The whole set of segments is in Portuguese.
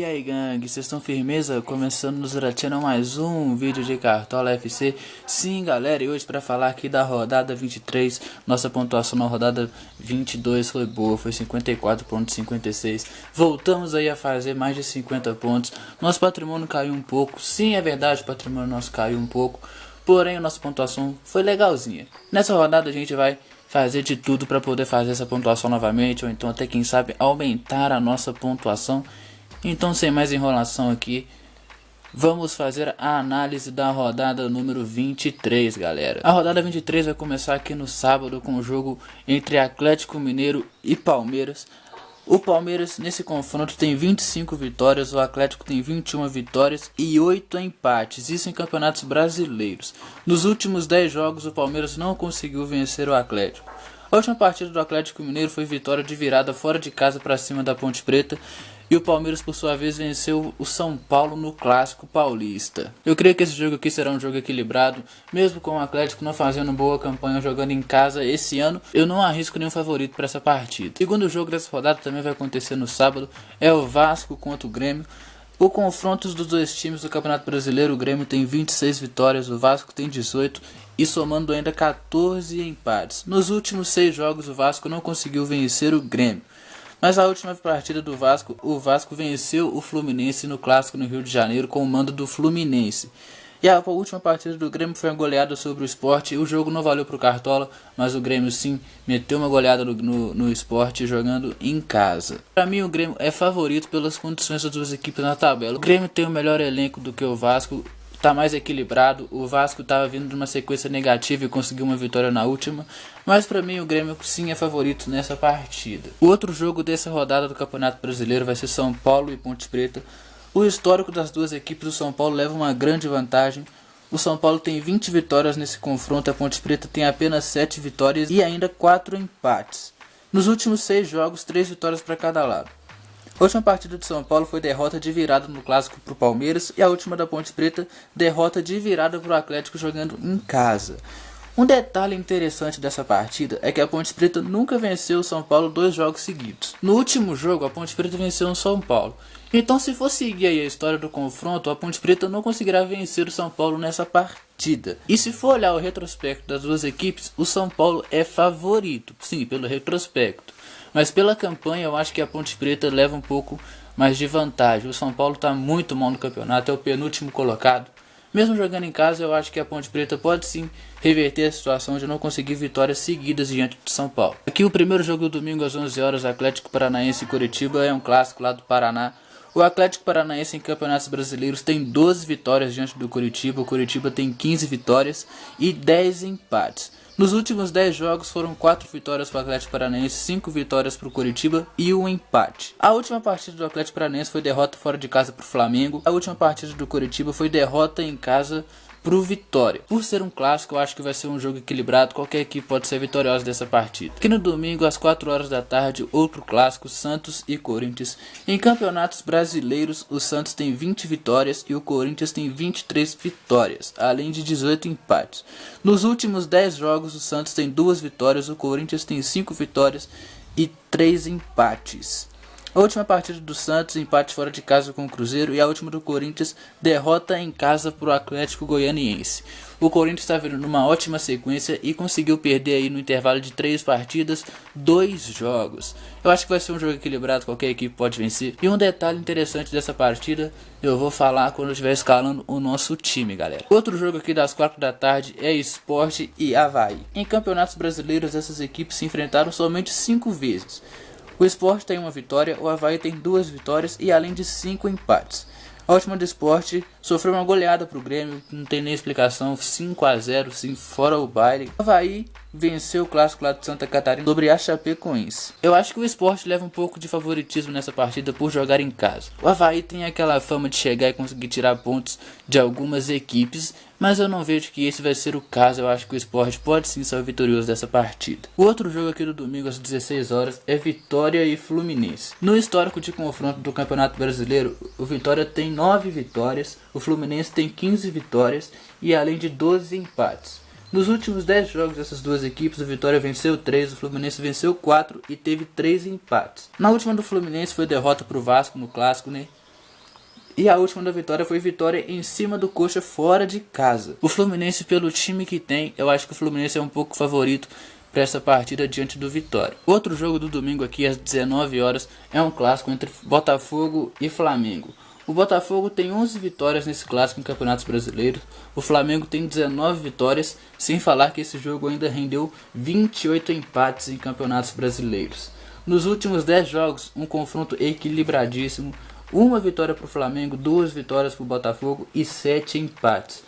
E aí gangue, vocês estão firmeza? Começando no Zeratina mais um vídeo de Cartola FC. Sim galera, e hoje para falar aqui da rodada 23, nossa pontuação na rodada 22 foi boa, foi 54,56. Voltamos aí a fazer mais de 50 pontos, nosso patrimônio caiu um pouco, sim é verdade, o patrimônio nosso caiu um pouco, porém a nossa pontuação foi legalzinha. Nessa rodada a gente vai fazer de tudo para poder fazer essa pontuação novamente, ou então até quem sabe aumentar a nossa pontuação. Então, sem mais enrolação aqui, vamos fazer a análise da rodada número 23, galera. A rodada 23 vai começar aqui no sábado com o jogo entre Atlético Mineiro e Palmeiras. O Palmeiras nesse confronto tem 25 vitórias, o Atlético tem 21 vitórias e 8 empates, isso em campeonatos brasileiros. Nos últimos 10 jogos o Palmeiras não conseguiu vencer o Atlético. A última partida do Atlético Mineiro foi vitória de virada fora de casa para cima da Ponte Preta. E o Palmeiras, por sua vez, venceu o São Paulo no Clássico Paulista. Eu creio que esse jogo aqui será um jogo equilibrado. Mesmo com o Atlético não fazendo boa campanha jogando em casa esse ano, eu não arrisco nenhum favorito para essa partida. O segundo jogo dessa rodada também vai acontecer no sábado. É o Vasco contra o Grêmio. O confronto dos dois times do Campeonato Brasileiro, o Grêmio tem 26 vitórias, o Vasco tem 18 e somando ainda 14 empates. Nos últimos 6 jogos o Vasco não conseguiu vencer o Grêmio. Mas a última partida do Vasco, o Vasco venceu o Fluminense no Clássico no Rio de Janeiro com o mando do Fluminense. E a última partida do Grêmio foi uma goleada sobre o Sport. O jogo não valeu para o Cartola, mas o Grêmio sim meteu uma goleada no Sport jogando em casa. Para mim o Grêmio é favorito pelas condições das duas equipes na tabela. O Grêmio tem o melhor elenco do que o Vasco. Tá mais equilibrado, o Vasco estava vindo de uma sequência negativa e conseguiu uma vitória na última, mas para mim o Grêmio sim é favorito nessa partida. O outro jogo dessa rodada do Campeonato Brasileiro vai ser São Paulo e Ponte Preta. O histórico das duas equipes do São Paulo leva uma grande vantagem. O São Paulo tem 20 vitórias nesse confronto, a Ponte Preta tem apenas 7 vitórias e ainda 4 empates. Nos últimos 6 jogos, 3 vitórias para cada lado. A última partida de São Paulo foi derrota de virada no Clássico para o Palmeiras e a última da Ponte Preta, derrota de virada para o Atlético jogando em casa. Um detalhe interessante dessa partida é que a Ponte Preta nunca venceu o São Paulo 2 jogos seguidos. No último jogo a Ponte Preta venceu o São Paulo. Então se for seguir aí a história do confronto, a Ponte Preta não conseguirá vencer o São Paulo nessa partida. E se for olhar o retrospecto das duas equipes, o São Paulo é favorito, sim, pelo retrospecto. Mas pela campanha eu acho que a Ponte Preta leva um pouco mais de vantagem. O São Paulo está muito mal no campeonato, é o penúltimo colocado. Mesmo jogando em casa eu acho que a Ponte Preta pode sim reverter a situação de não conseguir vitórias seguidas diante do São Paulo. Aqui o primeiro jogo do domingo às 11 horas, Atlético Paranaense e Coritiba, é um clássico lá do Paraná. O Atlético Paranaense em campeonatos brasileiros tem 12 vitórias diante do Coritiba, o Coritiba tem 15 vitórias e 10 empates. Nos últimos 10 jogos foram 4 vitórias para o Atlético Paranaense, 5 vitórias para o Coritiba e 1 empate. A última partida do Atlético Paranaense foi derrota fora de casa para o Flamengo. A última partida do Coritiba foi derrota em casa para o Vitória. Por ser um clássico, eu acho que vai ser um jogo equilibrado, qualquer equipe pode ser vitoriosa dessa partida. Aqui no domingo, às 4 horas da tarde, outro clássico, Santos e Corinthians. Em campeonatos brasileiros, o Santos tem 20 vitórias e o Corinthians tem 23 vitórias, além de 18 empates. Nos últimos 10 jogos, o Santos tem 2 vitórias, o Corinthians tem 5 vitórias e 3 empates. A última partida do Santos, empate fora de casa com o Cruzeiro, e a última do Corinthians, derrota em casa para o Atlético Goianiense. O Corinthians está vindo numa ótima sequência e conseguiu perder aí no intervalo de 3 partidas, 2 jogos. Eu acho que vai ser um jogo equilibrado, qualquer equipe pode vencer. E um detalhe interessante dessa partida, eu vou falar quando eu estiver escalando o nosso time, galera. Outro jogo aqui das 4 da tarde é Sport e Avaí. Em campeonatos brasileiros, essas equipes se enfrentaram somente 5 vezes. O Sport tem 1 vitória, o Avaí tem 2 vitórias e além de 5 empates. A última do Sport sofreu uma goleada para o Grêmio, não tem nem explicação, 5-0, sim, fora o baile. O Avaí venceu o clássico lá de Santa Catarina sobre a Chapecoense. Eu acho que o Sport leva um pouco de favoritismo nessa partida por jogar em casa. O Avaí tem aquela fama de chegar e conseguir tirar pontos de algumas equipes, mas eu não vejo que esse vai ser o caso. Eu acho que o Sport pode sim ser vitorioso dessa partida. O outro jogo aqui do domingo às 16 horas é Vitória e Fluminense. No histórico de confronto do Campeonato Brasileiro, o Vitória tem 9 vitórias, o Fluminense tem 15 vitórias e além de 12 empates. Nos últimos 10 jogos dessas duas equipes, o Vitória venceu 3, o Fluminense venceu 4 e teve 3 empates. Na última do Fluminense foi derrota para o Vasco no Clássico, né? E a última da vitória foi vitória em cima do Coxa fora de casa. O Fluminense, pelo time que tem, eu acho que o Fluminense é um pouco favorito para essa partida diante do Vitória. Outro jogo do domingo aqui às 19 horas é um clássico entre Botafogo e Flamengo. O Botafogo tem 11 vitórias nesse clássico em campeonatos brasileiros. O Flamengo tem 19 vitórias, sem falar que esse jogo ainda rendeu 28 empates em campeonatos brasileiros. Nos últimos 10 jogos, um confronto equilibradíssimo. Uma vitória para o Flamengo, 2 vitórias para o Botafogo e 7 empates.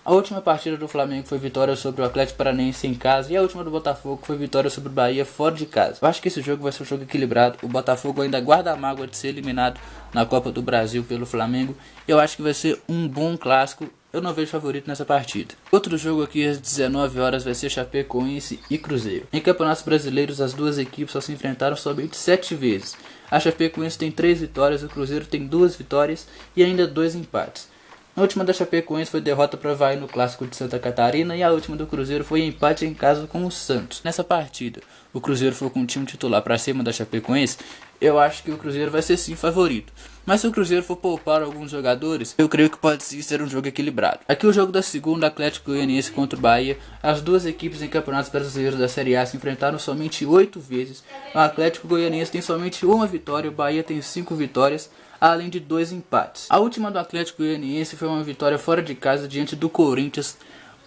A última partida do Flamengo foi vitória sobre o Atlético Paranaense em casa e a última do Botafogo foi vitória sobre o Bahia fora de casa. Eu acho que esse jogo vai ser um jogo equilibrado. O Botafogo ainda guarda a mágoa de ser eliminado na Copa do Brasil pelo Flamengo. Eu acho que vai ser um bom clássico. Eu não vejo favorito nessa partida. Outro jogo aqui às 19 horas vai ser Chapecoense e Cruzeiro. Em campeonatos brasileiros, as duas equipes só se enfrentaram somente 7 vezes. A Chapecoense tem 3 vitórias, o Cruzeiro tem 2 vitórias e ainda 2 empates. A última da Chapecoense foi derrota para o Avaí no Clássico de Santa Catarina e a última do Cruzeiro foi empate em casa com o Santos. Nessa partida, o Cruzeiro foi com o time titular para cima da Chapecoense. Eu acho que o Cruzeiro vai ser sim favorito. Mas se o Cruzeiro for poupar alguns jogadores, eu creio que pode sim ser um jogo equilibrado. Aqui o jogo da segunda, Atlético Goianiense contra o Bahia. As duas equipes em campeonatos brasileiros da Série A se enfrentaram somente 8 vezes. O Atlético Goianiense tem somente uma vitória, o Bahia tem 5 vitórias, além de 2 empates. A última do Atlético Goianiense foi uma vitória fora de casa diante do Corinthians,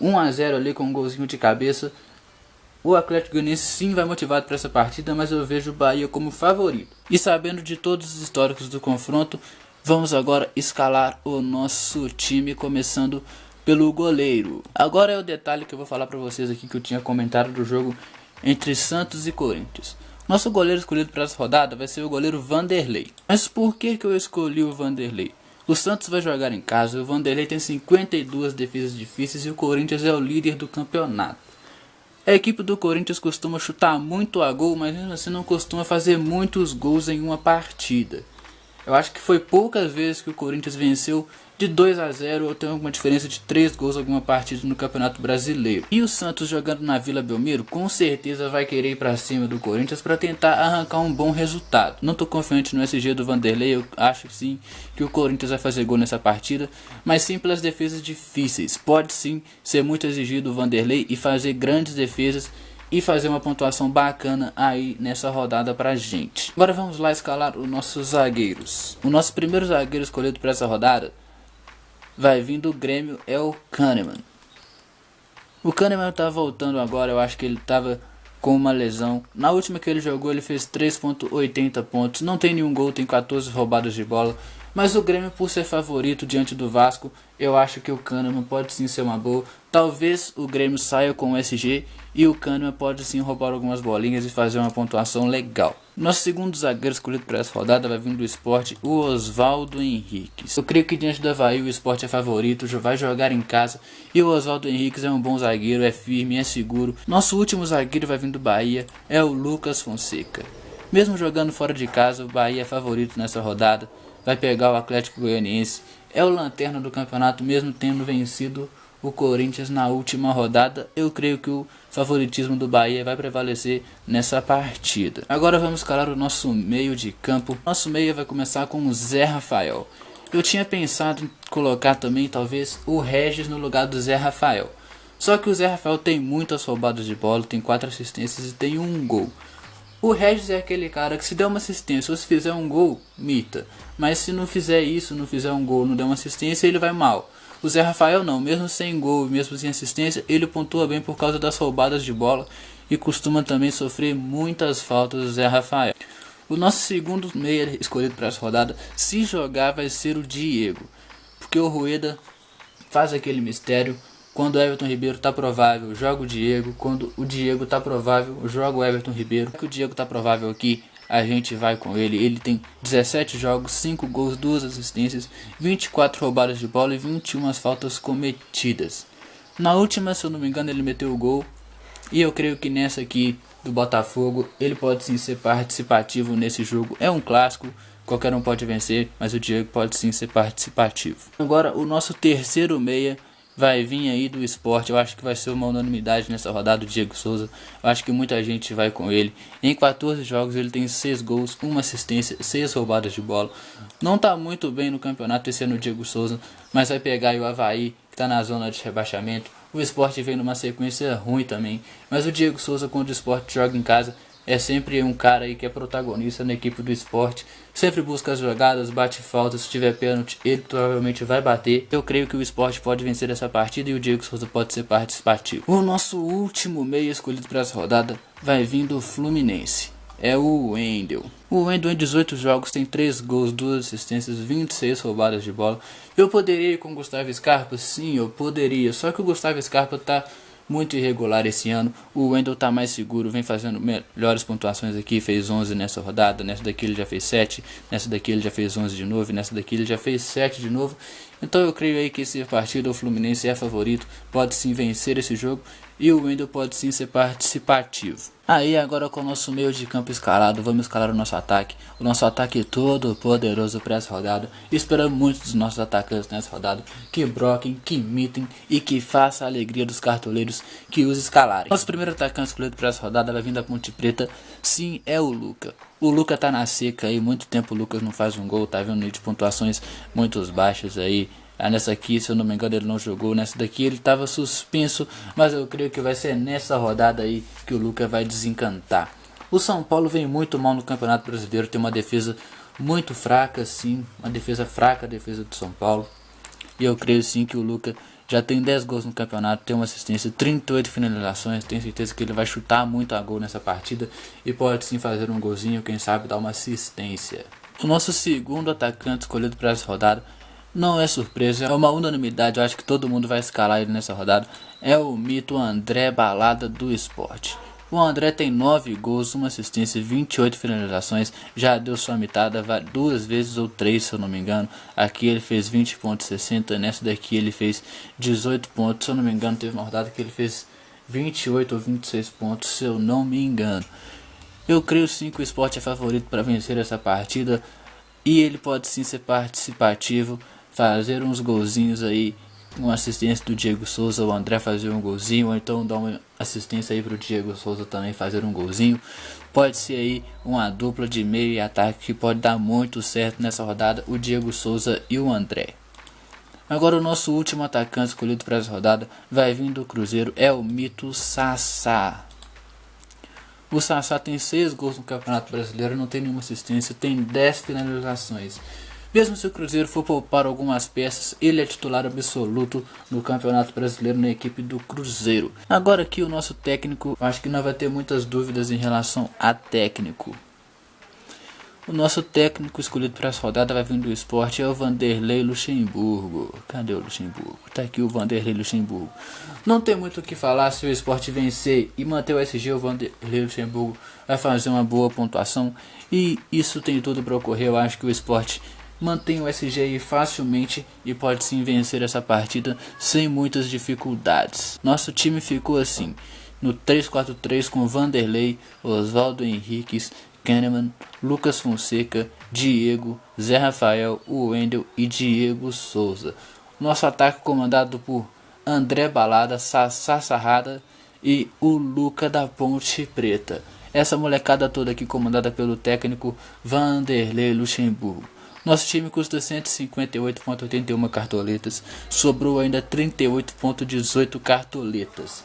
1-0 ali com um golzinho de cabeça. O Atlético Goianiense sim vai motivado para essa partida, mas eu vejo o Bahia como favorito. E sabendo de todos os históricos do confronto, vamos agora escalar o nosso time, começando pelo goleiro. Agora é o detalhe que eu vou falar para vocês aqui que eu tinha comentado do jogo entre Santos e Corinthians. Nosso goleiro escolhido para essa rodada vai ser o goleiro Vanderlei. Mas por que eu escolhi o Vanderlei? O Santos vai jogar em casa, o Vanderlei tem 52 defesas difíceis e o Corinthians é o líder do campeonato. A equipe do Corinthians costuma chutar muito a gol, mas mesmo assim não costuma fazer muitos gols em uma partida. Eu acho que foi poucas vezes que o Corinthians venceu de 2-0 ou tem alguma diferença de 3 gols em alguma partida no Campeonato Brasileiro. E o Santos jogando na Vila Belmiro com certeza vai querer ir para cima do Corinthians para tentar arrancar um bom resultado. Não estou confiante no SG do Vanderlei, eu acho sim que o Corinthians vai fazer gol nessa partida, mas sim pelas defesas difíceis. Pode sim ser muito exigido o Vanderlei e fazer grandes defesas e fazer uma pontuação bacana aí nessa rodada pra gente. Agora vamos lá escalar os nossos zagueiros. O nosso primeiro zagueiro escolhido para essa rodada vai vir do Grêmio, é o Kahneman. O Kahneman tá voltando agora, eu acho que ele tava com uma lesão. Na última que ele jogou ele fez 3.80 pontos, não tem nenhum gol, tem 14 roubadas de bola. Mas o Grêmio, por ser favorito diante do Vasco, eu acho que o Kahneman pode sim ser uma boa. Talvez o Grêmio saia com o SG e o Kahneman pode sim roubar algumas bolinhas e fazer uma pontuação legal. Nosso segundo zagueiro escolhido para essa rodada vai vir do Sport, o Oswaldo Henriques. Eu creio que diante do Avaí o Sport é favorito, vai jogar em casa. E o Oswaldo Henriques é um bom zagueiro, é firme, é seguro. Nosso último zagueiro vai vir do Bahia, é o Lucas Fonseca. Mesmo jogando fora de casa, o Bahia é favorito nessa rodada. Vai pegar o Atlético Goianiense, é o lanterna do campeonato, mesmo tendo vencido o Corinthians na última rodada. Eu creio que o favoritismo do Bahia vai prevalecer nessa partida. Agora vamos escalar o nosso meio de campo. Nosso meio vai começar com o Zé Rafael. Eu tinha pensado em colocar também talvez o Regis no lugar do Zé Rafael. Só que o Zé Rafael tem muitas roubadas de bola, tem 4 assistências e tem um gol. O Regis é aquele cara que se der uma assistência ou se fizer um gol, mita. Mas se não fizer isso, não fizer um gol, não der uma assistência, ele vai mal. O Zé Rafael não, mesmo sem gol, mesmo sem assistência, ele pontua bem por causa das roubadas de bola e costuma também sofrer muitas faltas do Zé Rafael. O nosso segundo meia escolhido para essa rodada, se jogar, vai ser o Diego. Porque o Rueda faz aquele mistério. Quando o Everton Ribeiro tá provável, joga o Diego. Quando o Diego tá provável, joga o Everton Ribeiro. Se o Diego tá provável aqui, a gente vai com ele. Ele tem 17 jogos, 5 gols, 2 assistências, 24 roubadas de bola e 21 faltas cometidas. Na última, se eu não me engano, ele meteu o gol. E eu creio que nessa aqui do Botafogo, ele pode sim ser participativo nesse jogo. É um clássico, qualquer um pode vencer, mas o Diego pode sim ser participativo. Agora, o nosso terceiro meia vai vir aí do Sport. Eu acho que vai ser uma unanimidade nessa rodada, o Diego Souza. Eu acho que muita gente vai com ele. Em 14 jogos ele tem 6 gols, 1 assistência, 6 roubadas de bola. Não tá muito bem no campeonato esse ano o Diego Souza, mas vai pegar aí o Avaí, que tá na zona de rebaixamento. O Sport vem numa sequência ruim também, mas o Diego Souza, quando o Sport joga em casa, é sempre um cara aí que é protagonista na equipe do Sport. Sempre busca as jogadas, bate falta, se tiver pênalti ele provavelmente vai bater. Eu creio que o Sport pode vencer essa partida e o Diego Souza pode ser participativo. O nosso último meia escolhido para essa rodada vai vir do Fluminense. É o Wendel. O Wendel em 18 jogos tem 3 gols, 2 assistências, 26 roubadas de bola. Eu poderia ir com o Gustavo Scarpa? Sim, eu poderia. Só que o Gustavo Scarpa tá muito irregular esse ano. O Wendel tá mais seguro, vem fazendo melhores pontuações aqui, fez 11 nessa rodada, nessa daqui ele já fez 7, nessa daqui ele já fez 11 de novo, nessa daqui ele já fez 7 de novo. Então eu creio aí que esse partido o Fluminense é favorito, pode sim vencer esse jogo e o Wendel pode sim ser participativo. Aí agora com o nosso meio de campo escalado, vamos escalar o nosso ataque. O nosso ataque é todo poderoso para essa rodada. Esperamos muito dos nossos atacantes nessa rodada, que broquem, que imitem e que façam a alegria dos cartoleiros que os escalarem. Nosso primeiro atacante escolhido para essa rodada vai vir da Ponte Preta, sim, é o Luca. O Luca tá na seca aí, muito tempo o Lucas não faz um gol, tá vendo de pontuações muito baixas aí. Nessa aqui, se eu não me engano, ele não jogou. Nessa daqui ele estava suspenso, mas eu creio que vai ser nessa rodada aí que o Luca vai desencantar. O São Paulo vem muito mal no Campeonato Brasileiro, tem uma defesa muito fraca, sim, uma defesa fraca, a defesa do São Paulo. E eu creio sim que o Luca já tem 10 gols no campeonato, tem uma assistência, 38 finalizações. Tenho certeza que ele vai chutar muito a gol nessa partida e pode sim fazer um golzinho, quem sabe dar uma assistência. O nosso segundo atacante escolhido para essa rodada não é surpresa, é uma unanimidade, eu acho que todo mundo vai escalar ele nessa rodada. É o mito André Balada do Sport. O André tem 9 gols, 1 assistência, 28 finalizações, já deu sua mitada 2 vezes ou 3 se eu não me engano. Aqui ele fez 20,60, nessa daqui ele fez 18 pontos, se eu não me engano teve uma rodada que ele fez 28 ou 26 pontos, se eu não me engano. Eu creio sim que o Sport é favorito para vencer essa partida e ele pode sim ser participativo, fazer uns golzinhos aí, uma assistência do Diego Souza, o André fazer um golzinho, ou então dar uma assistência aí pro Diego Souza também fazer um golzinho. Pode ser aí uma dupla de meio e ataque que pode dar muito certo nessa rodada, o Diego Souza e o André. Agora o nosso último atacante escolhido para essa rodada vai vir do Cruzeiro, é o mito Sassá. O Sassá tem 6 gols no Campeonato Brasileiro, não tem nenhuma assistência, tem 10 finalizações. Mesmo se o Cruzeiro for poupar algumas peças, ele é titular absoluto no Campeonato Brasileiro na equipe do Cruzeiro. Agora aqui o nosso técnico, acho que não vai ter muitas dúvidas em relação a técnico. O nosso técnico escolhido para essa rodada vai vir do Sport, é o Vanderlei Luxemburgo. Cadê o Luxemburgo? Tá aqui o Vanderlei Luxemburgo. Não tem muito o que falar, se o Sport vencer e manter o SG, o Vanderlei Luxemburgo vai fazer uma boa pontuação. E isso tem tudo para ocorrer, eu acho que o Sport mantém o SG aí facilmente e pode sim vencer essa partida sem muitas dificuldades. Nosso time ficou assim, no 3-4-3 com Vanderlei, Oswaldo Henriques, Kahneman, Lucas Fonseca, Diego, Zé Rafael, Wendel e Diego Souza. Nosso ataque comandado por André Balada, Sassá Sarrada e o Luca da Ponte Preta. Essa molecada toda aqui comandada pelo técnico Vanderlei Luxemburgo. Nosso time custa 158,81 cartoletas, sobrou ainda 38,18 cartoletas.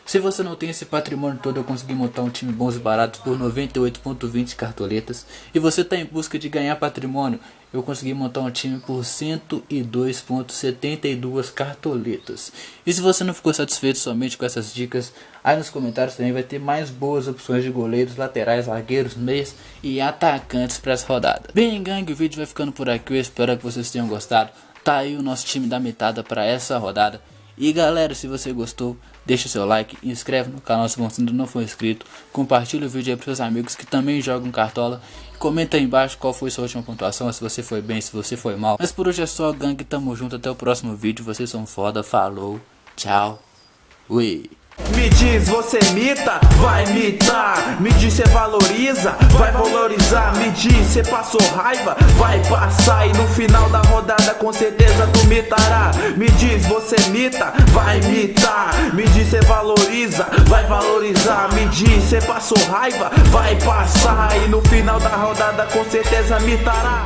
Se você não tem esse patrimônio todo, eu consegui montar um time bons e baratos por 98,20 cartoletas. E você está em busca de ganhar patrimônio, eu consegui montar um time por 102,72 cartoletas. E se você não ficou satisfeito somente com essas dicas, aí nos comentários também vai ter mais boas opções de goleiros, laterais, zagueiros, meias e atacantes para essa rodada. Bem, gangue, o vídeo vai ficando por aqui, eu espero que vocês tenham gostado. Tá aí o nosso time da mitada para essa rodada. E galera, se você gostou, deixa seu like, inscreve no canal se você ainda não for inscrito, compartilha o vídeo aí para seus amigos que também jogam cartola, comenta aí embaixo qual foi sua última pontuação, se você foi bem, se você foi mal. Mas por hoje é só, gangue, tamo junto, até o próximo vídeo, vocês são foda, falou, tchau, ui. Me diz, você mita, vai mitar. Me diz, cê valoriza, vai valorizar. Me diz, cê passou raiva, vai passar. E no final da rodada com certeza tu mitará. Me diz, você mita, vai mitar. Me diz, cê valoriza, vai valorizar. Me diz, cê passou raiva, vai passar. E no final da rodada com certeza mitará.